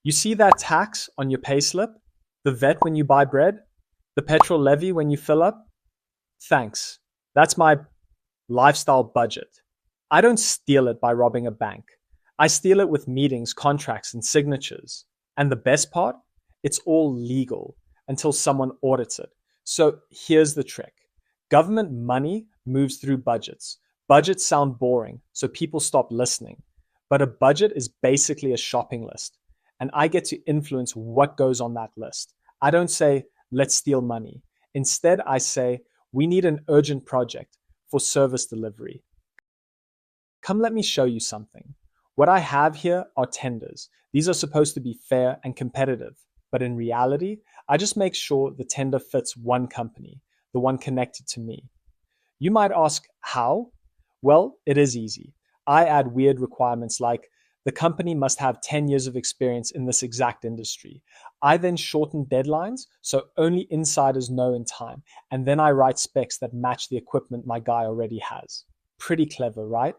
You see that tax on your payslip, the vet when you buy bread, the petrol levy when you fill up? Thanks. That's my lifestyle budget. I don't steal it by robbing a bank. I steal it with meetings, contracts, and signatures. And the best part? It's all legal until someone audits it. So here's the trick. Government money moves through budgets. Budgets sound boring, so people stop listening. But a budget is basically a shopping list. And I get to influence what goes on that list. I don't say, let's steal money. Instead, I say, we need an urgent project for service delivery. Come, let me show you something. What I have here are tenders. These are supposed to be fair and competitive. But in reality, I just make sure the tender fits one company, the one connected to me. You might ask, how? Well, it is easy. I add weird requirements like the company must have 10 years of experience in this exact industry. I then shorten deadlines so only insiders know in time, and then I write specs that match the equipment my guy already has. Pretty clever, right?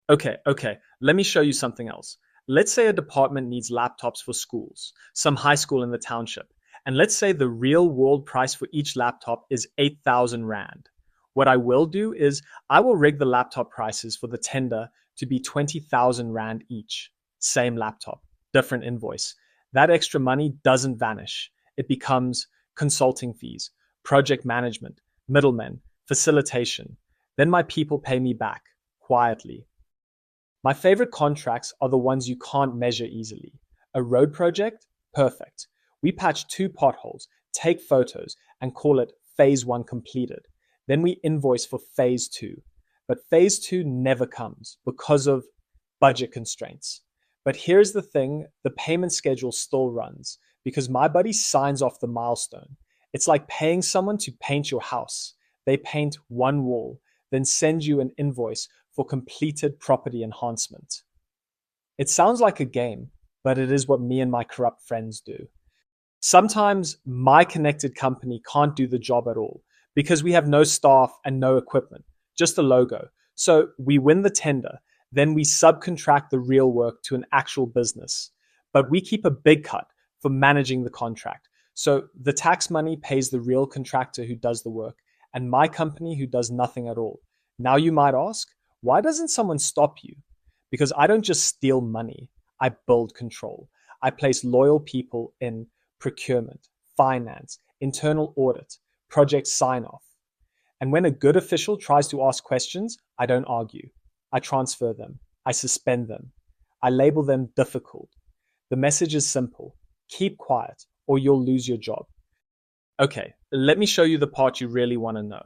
Okay, let me show you something else. Let's say a department needs laptops for schools, some high school in the township, and let's say the real world price for each laptop is 8,000 Rand. What I will do is I will rig the laptop prices for the tender to be 20,000 Rand each. Same laptop, different invoice. That extra money doesn't vanish. It becomes consulting fees, project management, middlemen, facilitation. Then my people pay me back, quietly. My favorite contracts are the ones you can't measure easily. A road project? Perfect. We patch 2 potholes, take photos, and call it phase 1 completed. Then we invoice for phase 2. But phase 2 never comes because of budget constraints. But here's the thing, the payment schedule still runs because my buddy signs off the milestone. It's like paying someone to paint your house. They paint one wall, then send you an invoice for completed property enhancement. It sounds like a game, but it is what me and my corrupt friends do. Sometimes my connected company can't do the job at all because we have no staff and no equipment, just a logo. So we win the tender, then we subcontract the real work to an actual business. But we keep a big cut for managing the contract. So the tax money pays the real contractor who does the work, and my company who does nothing at all. Now you might ask, why doesn't someone stop you? Because I don't just steal money, I build control. I place loyal people in procurement, finance, internal audit, project sign off. And when a good official tries to ask questions, I don't argue. I transfer them. I suspend them. I label them difficult. The message is simple. Keep quiet or you'll lose your job. Okay, let me show you the part you really want to know.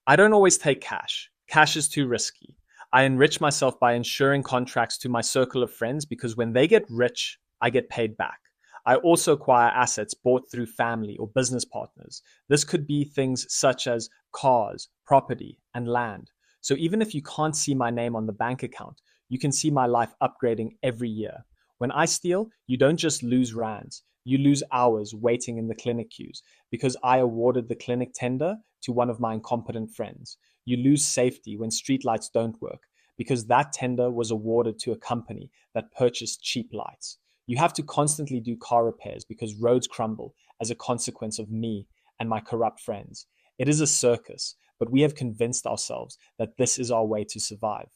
I don't always take cash. Cash is too risky. I enrich myself by insuring contracts to my circle of friends because when they get rich, I get paid back. I also acquire assets bought through family or business partners. This could be things such as cars, property, and land. So even if you can't see my name on the bank account, you can see my life upgrading every year. When I steal, you don't just lose rands, you lose hours waiting in the clinic queues because I awarded the clinic tender to one of my incompetent friends. You lose safety when streetlights don't work because that tender was awarded to a company that purchased cheap lights. You have to constantly do car repairs because roads crumble as a consequence of me and my corrupt friends. It is a circus, but we have convinced ourselves that this is our way to survive.